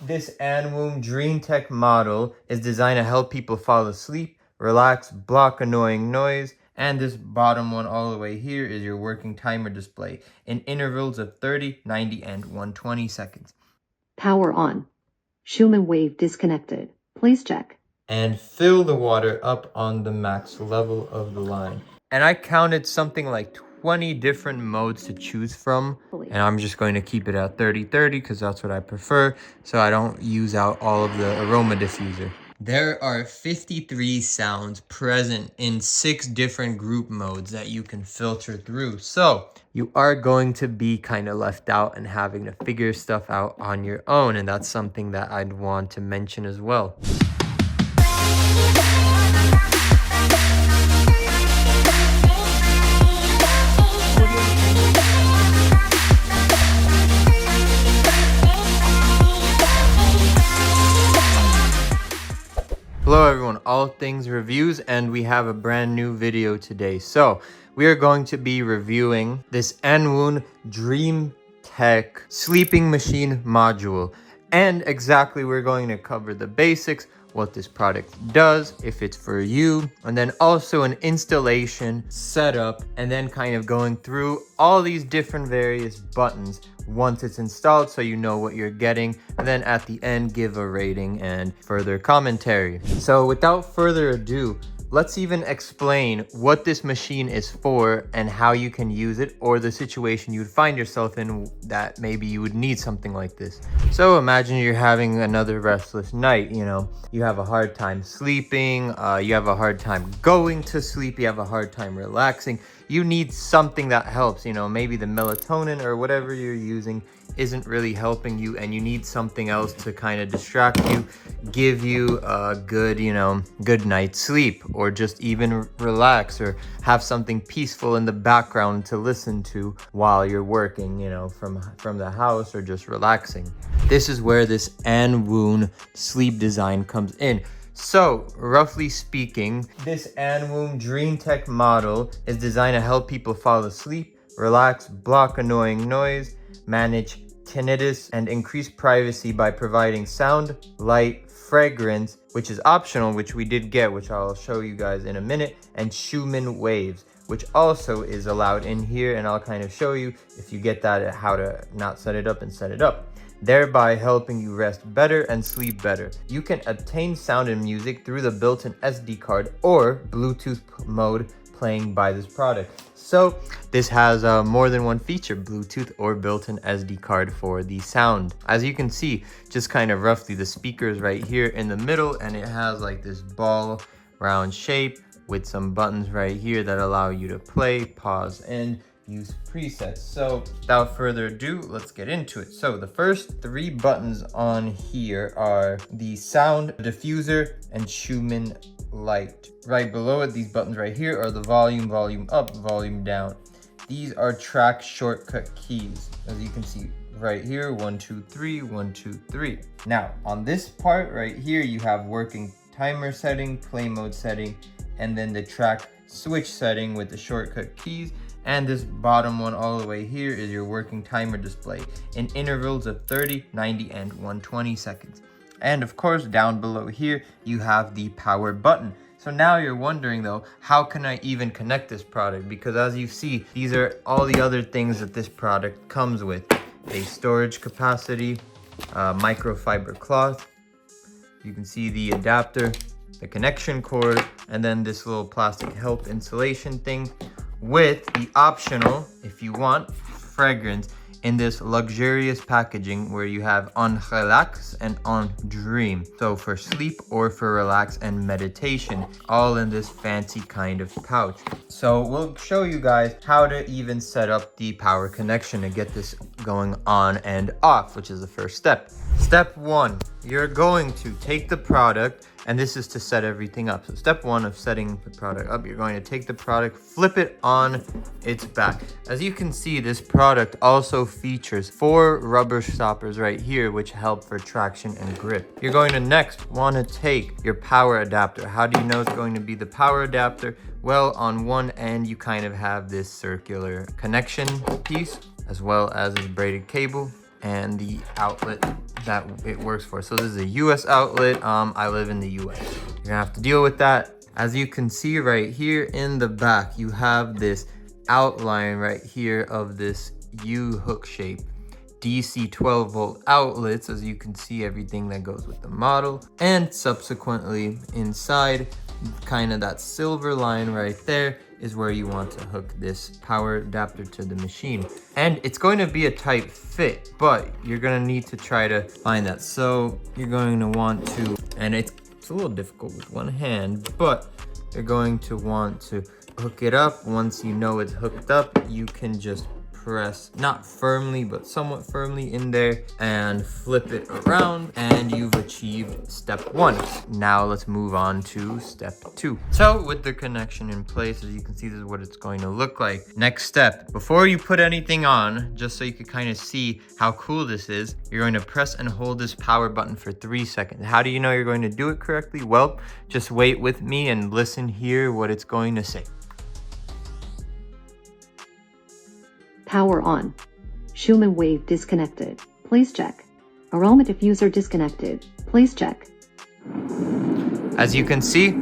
This ANWOON Dream Tech model is designed to help people fall asleep, relax, block annoying noise, and this bottom one all the way here is your working timer display in intervals of 30, 90, and 120 seconds. Power on. Schumann wave disconnected. Please check. And fill the water up on the max level of the line. And I counted something like 20 different modes to choose from, and I'm just going to keep it at 30-30 because that's what I prefer, so I don't use out all of the aroma diffuser. There are 53 sounds present in 6 different group modes that you can filter through, so you are going to be kind of left out and having to figure stuff out on your own, and that's something that I'd want to mention as well. Hello everyone, all things reviews, and we have a brand new video today. So we are going to be reviewing this ANWOON Dream Tech sleeping machine module, and exactly we're going to cover the basics, what this product does, if it's for you, and then also an installation, setup, and then kind of going through all these different various buttons once it's installed so you know what you're getting, and then at the end give a rating and further commentary. So without further ado, let's even explain what this machine is for and how you can use it, or the situation you'd find yourself in that maybe you would need something like this. So imagine you're having another restless night, you have a hard time sleeping, you have a hard time going to sleep, you have a hard time relaxing. You need something that helps, maybe the melatonin or whatever you're using isn't really helping you, and you need something else to kind of distract you, give you a good, good night's sleep, or just even relax or have something peaceful in the background to listen to while you're working, from the house or just relaxing. This is where this ANWOON sleep design comes in. So, roughly speaking, this ANWOON Dream Tech model is designed to help people fall asleep, relax, block annoying noise, manage tinnitus, and increase privacy by providing sound, light, fragrance, which is optional, which we did get, which I'll show you guys in a minute, and Schumann waves, which also is allowed in here, and I'll kind of show you, if you get that, how to not set it up and set it up, thereby helping you rest better and sleep better. You can obtain sound and music through the built-in SD card or Bluetooth mode playing by this product. So this has more than one feature, Bluetooth or built-in SD card for the sound. As you can see, just kind of roughly, the speakers right here in the middle, and it has like this ball round shape with some buttons right here that allow you to play, pause, and use presets. So without further ado, let's get into it. So the first 3 buttons on here are the sound, diffuser, and Schumann light. Right below it, these buttons right here are the volume, volume up, volume down. These are track shortcut keys, as you can see right here, 1 2 3 1 2 3. Now on this part right here, you have working timer setting, play mode setting, and then the track switch setting with the shortcut keys. And this bottom one all the way here is your working timer display in intervals of 30, 90, and 120 seconds. And of course, down below here, you have the power button. So now you're wondering though, how can I even connect this product? Because as you see, these are all the other things that this product comes with. A storage capacity, microfiber cloth. You can see the adapter, the connection cord, and then this little plastic help insulation thing, with the optional, if you want, fragrance in this luxurious packaging where you have on relax and on dream. So for sleep or for relax and meditation, all in this fancy kind of pouch. So we'll show you guys how to even set up the power connection to get this going on and off, which is the first step. Step 1, you're going to take the product, and this is to set everything up. So step 1 of setting the product up, you're going to take the product, flip it on its back. As you can see, this product also features 4 rubber stoppers right here, which help for traction and grip. You're going to next want to take your power adapter. How do you know it's going to be the power adapter? Well, on one end, you kind of have this circular connection piece, as well as this braided cable. and the outlet that it works for. So this is a US outlet. I live in the US. You're gonna have to deal with that. As you can see right here in the back, you have this outline right here of this U hook shape. DC 12 volt outlets, as you can see everything that goes with the model, and subsequently inside, kind of that silver line right there is where you want to hook this power adapter to the machine. And it's going to be a tight fit, but you're going to need to try to find that. So you're going to want to, and it's a little difficult with one hand, but you're going to want to hook it up. Once you know it's hooked up, you can just press, not firmly, but somewhat firmly in there and flip it around, and you've achieved step 1. Now let's move on to step 2. So with the connection in place, as you can see, this is what it's going to look like. Next step, before you put anything on, just so you can kind of see how cool this is, you're going to press and hold this power button for 3 seconds. How do you know you're going to do it correctly? Well, just wait with me and listen here what it's going to say. Power on. Schumann wave disconnected. Please check. Aroma diffuser disconnected. Please check. As you can see,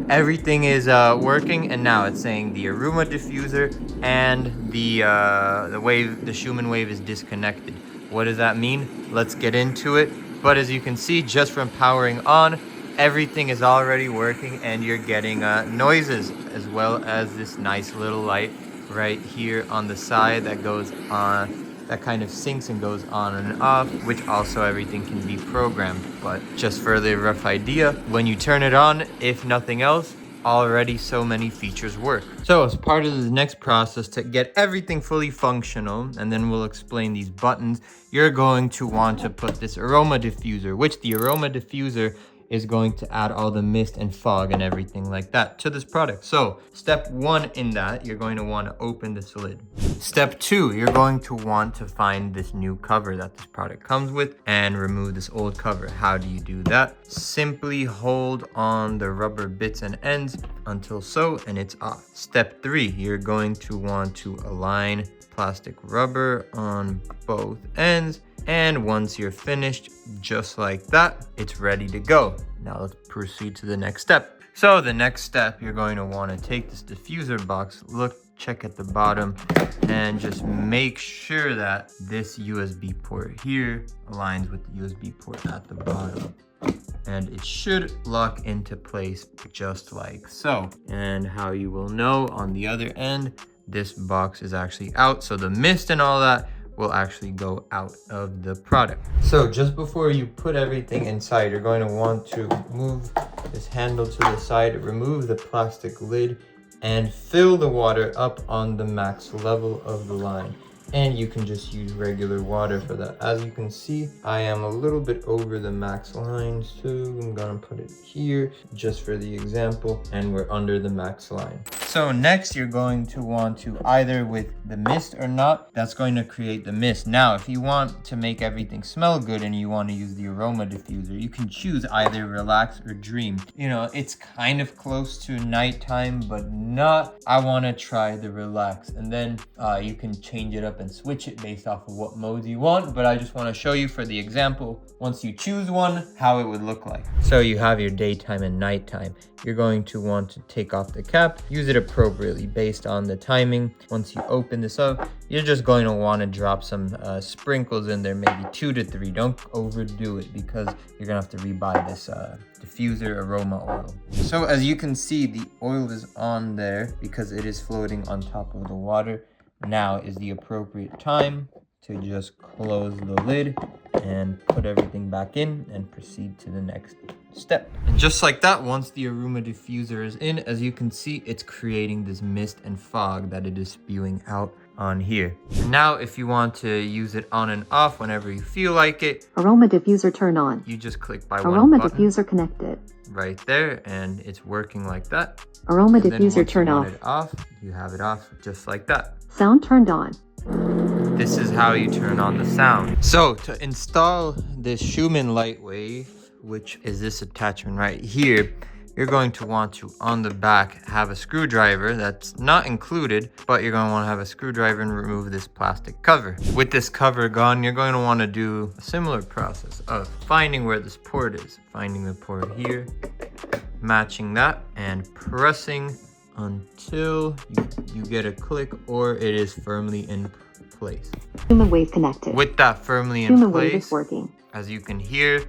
everything is working, and now it's saying the Aroma diffuser and the Schumann wave is disconnected. What does that mean? Let's get into it. But as you can see, just from powering on, everything is already working, and you're getting noises, as well as this nice little light right here on the side that goes on, that kind of syncs and goes on and off, which also everything can be programmed. But just for the rough idea, when you turn it on, if nothing else, already so many features work. So as part of the next process to get everything fully functional, and then we'll explain these buttons, you're going to want to put this aroma diffuser, which the aroma diffuser is going to add all the mist and fog and everything like that to this product. So step 1 in that, you're going to want to open this lid. Step 2, you're going to want to find this new cover that this product comes with and remove this old cover. How do you do that? Simply hold on the rubber bits and ends until so, and it's off. Step 3, you're going to want to align plastic rubber on both ends. And once you're finished, just like that, it's ready to go. Now let's proceed to the next step. So the next step, you're going to want to take this diffuser box, check at the bottom, and just make sure that this USB port here aligns with the USB port at the bottom. And it should lock into place just like so. And how you will know, on the other end, this box is actually out, so the mist and all that will actually go out of the product. So just before you put everything inside, you're going to want to move this handle to the side, remove the plastic lid, and fill the water up on the max level of the line. And you can just use regular water for that. As you can see, I am a little bit over the max line, so I'm gonna put it here just for the example, and we're under the max line. So next, you're going to want to, either with the mist or not, that's going to create the mist. Now, if you want to make everything smell good and you want to use the aroma diffuser, you can choose either relax or dream. You know, it's kind of close to nighttime, but not. I want to try the relax, and then you can change it up and switch it based off of what modes you want. But I just want to show you for the example, once you choose one, how it would look like. So you have your daytime and nighttime. You're going to want to take off the cap, use it appropriately based on the timing. Once you open this up, you're just going to want to drop some sprinkles in there, maybe 2 to 3. Don't overdo it, because you're gonna have to rebuy this diffuser aroma oil. So as you can see, the oil is on there because it is floating on top of the water. Now is the appropriate time to just close the lid and put everything back in and proceed to the next step. And just like that, once the aroma diffuser is in, as you can see, it's creating this mist and fog that it is spewing out on here. And now if you want to use it on and off whenever you feel like it, Aroma diffuser turn on. you just click by Aroma one button diffuser connected. right there, and it's working like that. Aroma And then diffuser once turn you off. want it off, you have it off just like that. Sound turned on. This is how you turn on the sound. So to install this Schumann Lightwave, which is this attachment right here, you're going to want to, on the back, have a screwdriver that's not included, but you're going to want to have a screwdriver and remove this plastic cover. With this cover gone, you're going to want to do a similar process of finding where this port is, finding the port here, matching that, and pressing until you get a click or it is firmly in place. Schumann wave connected. With that firmly in Schumann wave place, is working. as you can hear,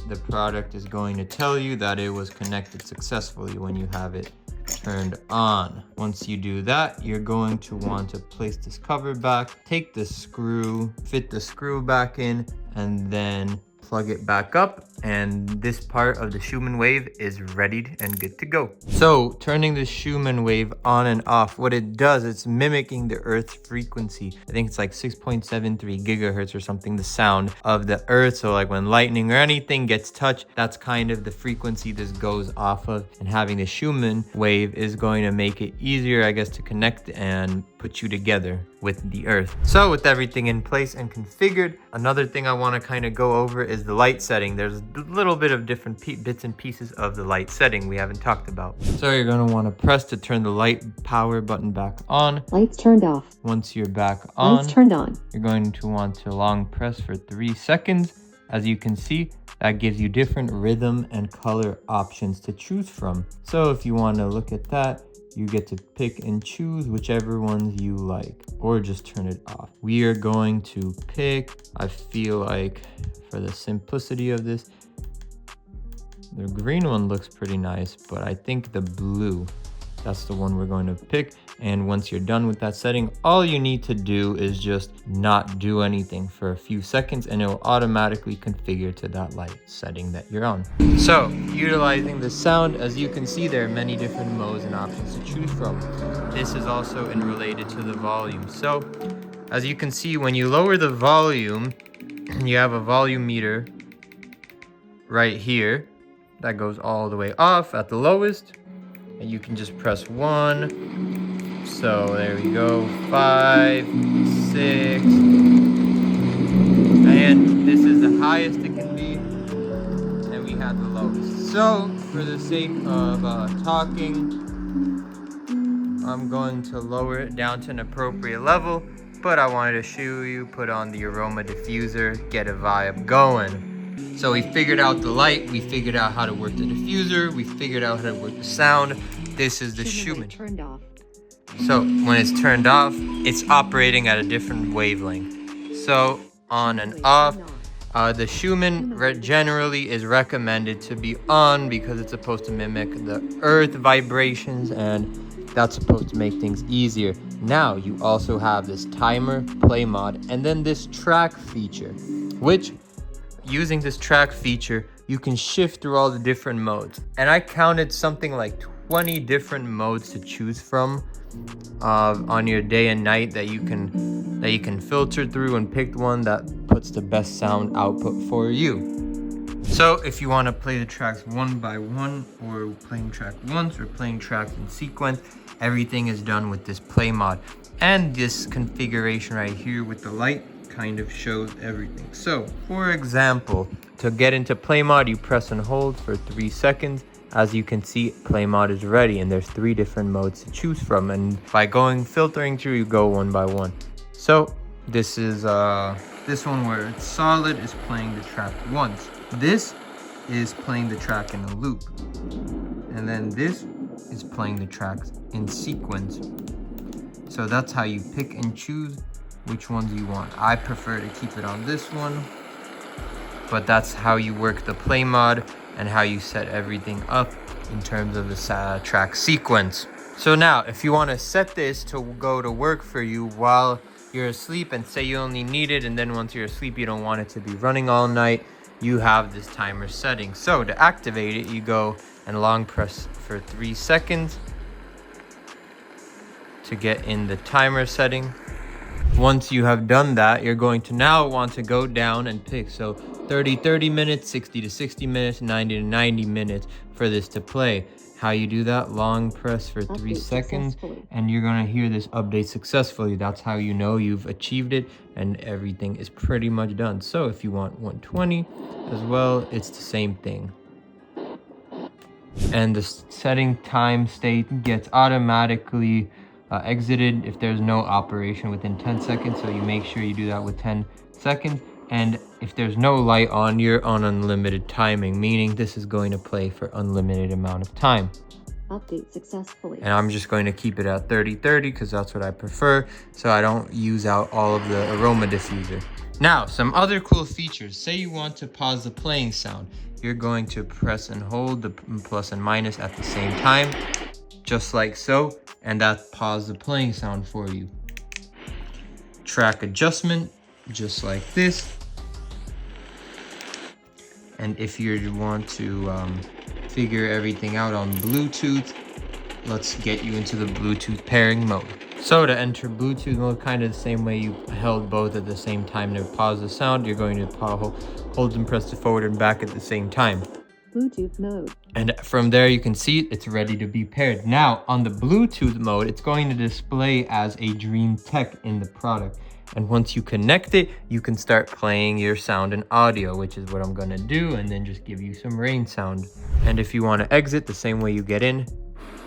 the product is going to tell you that it was connected successfully when you have it turned on. Once you do that, you're going to want to place this cover back, take the screw, fit the screw back in, and then plug it back up, and this part of the Schumann wave is ready and good to go. So turning the Schumann wave on and off, what it does, it's mimicking the Earth's frequency. I think it's like 6.73 gigahertz or something, the sound of the Earth. So like when lightning or anything gets touched, that's kind of the frequency this goes off of, and having the Schumann wave is going to make it easier, I guess, to connect and put you together with the Earth. So with everything in place and configured, another thing I want to kind of go over is the light setting. There's a little bit of different bits and pieces of the light setting we haven't talked about. So you're going to want to press to turn the light power button back on. Lights turned off. Once you're back on, Lights turned on. you're going to want to long press for 3 seconds. As you can see, that gives you different rhythm and color options to choose from. So if you want to look at that, you get to pick and choose whichever ones you like, or just turn it off. We are going to pick, I feel like for the simplicity of this, the green one looks pretty nice, but I think the blue, that's the one we're going to pick. And once you're done with that setting, all you need to do is just not do anything for a few seconds, and it will automatically configure to that light setting that you're on. So utilizing the sound, as you can see, there are many different modes and options to choose from. This is also related to the volume. So as you can see, when you lower the volume, you have a volume meter right here that goes all the way off at the lowest, and you can just press 1. So there we go, 5, 6, and this is the highest it can be, and we have the lowest. So for the sake of talking, I'm going to lower it down to an appropriate level, but I wanted to show you, put on the Aroma diffuser, get a vibe going. So we figured out the light, we figured out how to work the diffuser, we figured out how to work the sound. This is the Schumann. Turned off. So when it's turned off, it's operating at a different wavelength. So on and off, the Schumann generally is recommended to be on because it's supposed to mimic the earth vibrations, and that's supposed to make things easier. Now you also have this timer, play mod, and then this track feature, which using this track feature, you can shift through all the different modes. And I counted something like 20 different modes to choose from on your day and night that you can filter through and pick one that puts the best sound output for you. So if you want to play the tracks one by one, or playing track once, or playing tracks in sequence, everything is done with this play mod. And this configuration right here with the light kind of shows everything. So for example, to get into play mod, you press and hold for 3 seconds. As you can see, play mod is ready, and there's 3 different modes to choose from, and by filtering through, you go one by one. So this is this one where it's solid is playing the track once. This is playing the track in a loop, and then this is playing the tracks in sequence. So that's how you pick and choose which ones you want. I prefer to keep it on this one, but that's how you work the play mod and how you set everything up in terms of the track sequence. So now, if you want to set this to go to work for you while you're asleep, and say you only need it, and then once you're asleep you don't want it to be running all night, you have this timer setting. So to activate it, you go and long press for 3 seconds to get in the timer setting. Once you have done that, you're going to now want to go down and pick. So 30 minutes, 60 to 60 minutes, 90 to 90 minutes for this to play. How you do that? Long press for 3 seconds, and you're going to hear this update successfully. That's how you know you've achieved it and everything is pretty much done. So if you want 120 as well, it's the same thing. And the setting time state gets automatically exited if there's no operation within 10 seconds. So you make sure you do that with 10 seconds. And if there's no light on, you're on unlimited timing, meaning this is going to play for unlimited amount of time. Update successfully. And I'm just going to keep it at 30-30 because that's what I prefer, so I don't use out all of the aroma diffuser. Now, some other cool features. Say you want to pause the playing sound. You're going to press and hold the plus and minus at the same time, just like so, and that pauses the playing sound for you. Track adjustment, just like this. And if you want to figure everything out on Bluetooth, let's get you into the Bluetooth pairing mode. So to enter Bluetooth mode, kind of the same way you held both at the same time to pause the sound, you're going to hold and press the forward and back at the same time. Bluetooth mode. And from there you can see it's ready to be paired. Now on the Bluetooth mode, it's going to display as a Dream Tech in the product. And once you connect it, you can start playing your sound and audio, which is what I'm gonna do, and then just give you some rain sound. And if you want to exit, the same way you get in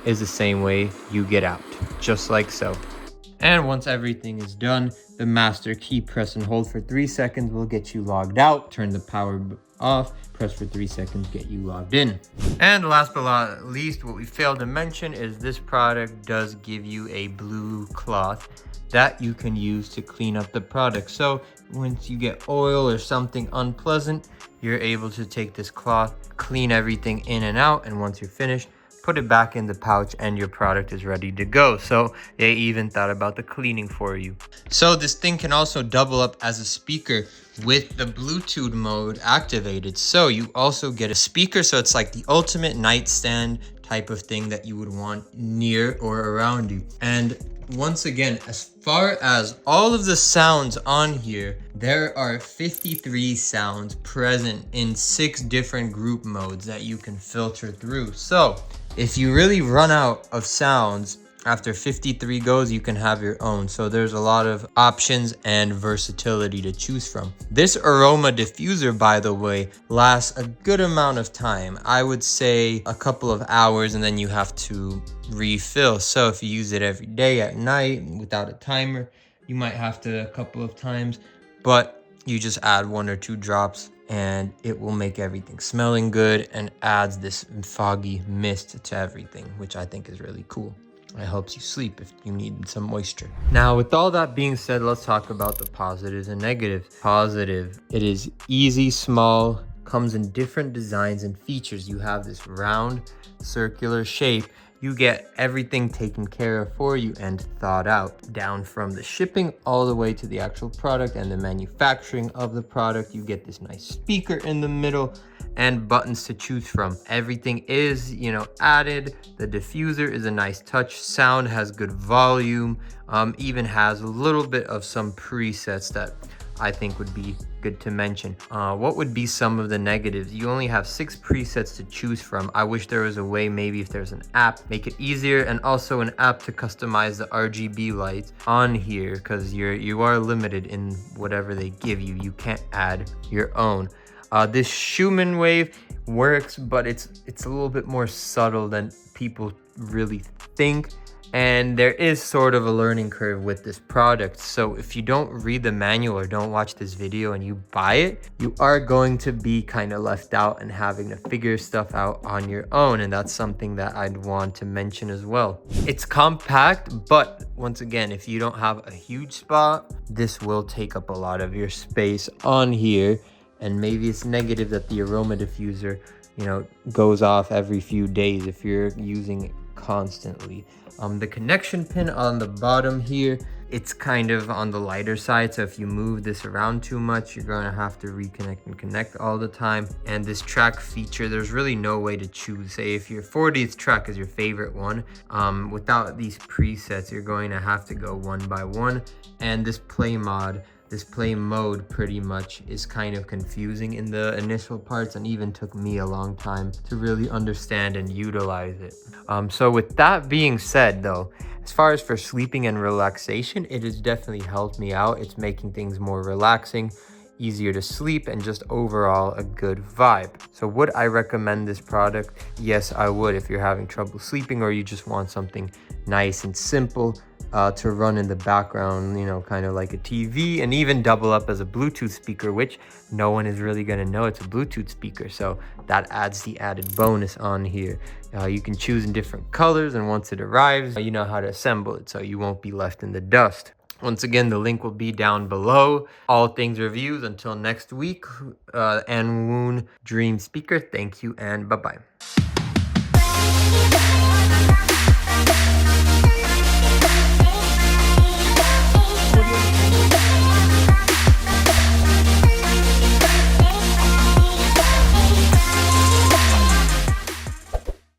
is the same way you get out, just like so. And once everything is done, the master key, press and hold for 3 seconds will get you logged out. Turn the power off, press for 3 seconds, get you logged in. And last but not least, what we failed to mention is this product does give you a blue cloth that you can use to clean up the product. So once you get oil or something unpleasant, you're able to take this cloth, clean everything in and out, and once you're finished, put it back in the pouch and your product is ready to go. So they even thought about the cleaning for you. So this thing can also double up as a speaker with the Bluetooth mode activated. So you also get a speaker, so it's like the ultimate nightstand type of thing that you would want near or around you. And once again, as far as all of the sounds on here, there are 53 sounds present in 6 different group modes that you can filter through. So if you really run out of sounds after 53 goes, you can have your own. So there's a lot of options and versatility to choose from. This aroma diffuser, by the way, lasts a good amount of time. I would say a couple of hours, and then you have to refill. So if you use it every day at night without a timer, you might have to a couple of times, but you just add 1 or 2 drops and it will make everything smelling good and adds this foggy mist to everything, which I think is really cool. It helps you sleep if you need some moisture. Now, with all that being said, let's talk about the positives and negatives. Positive, it is easy, small, comes in different designs and features. You have this round, circular shape. You get everything taken care of for you and thought out, down from the shipping all the way to the actual product and the manufacturing of the product. You get this nice speaker in the middle and buttons to choose from. Everything is, added. The diffuser is a nice touch. Sound has good volume, even has a little bit of some presets that I think would be good to mention. What would be some of the negatives? You only have 6 presets to choose from. I wish there was a way, maybe if there's an app, make it easier, and also an app to customize the RGB lights on here, because you are limited in whatever they give you. You can't add your own. This Schumann wave works, but it's a little bit more subtle than people really think. And there is sort of a learning curve with this product. So if you don't read the manual or don't watch this video and you buy it, you are going to be kind of left out and having to figure stuff out on your own. And that's something that I'd want to mention as well. It's compact, but once again, if you don't have a huge spot, this will take up a lot of your space on here. And maybe it's negative that the aroma diffuser, goes off every few days if you're using it constantly. The connection pin on the bottom here, it's kind of on the lighter side, so if you move this around too much, you're going to have to reconnect and connect all the time. And this track feature, there's really no way to choose. Say if your 40th track is your favorite one, without these presets, you're going to have to go one by one. And this play mode pretty much is kind of confusing in the initial parts, and even took me a long time to really understand and utilize it. So with that being said though, as far as for sleeping and relaxation, it has definitely helped me out. It's making things more relaxing. easier to sleep, and just overall a good vibe. So would I recommend this product? Yes, I would. If you're having trouble sleeping or you just want something nice and simple to run in the background, you know, kind of like a TV, and even double up as a Bluetooth speaker, which no one is really going to know it's a Bluetooth speaker. So that adds the added bonus on here. You can choose in different colors, and once it arrives, you know how to assemble it so you won't be left in the dust. Once again, the link will be down below. All things reviews. Until next week, ANWOON Dream Speaker. Thank you and bye-bye.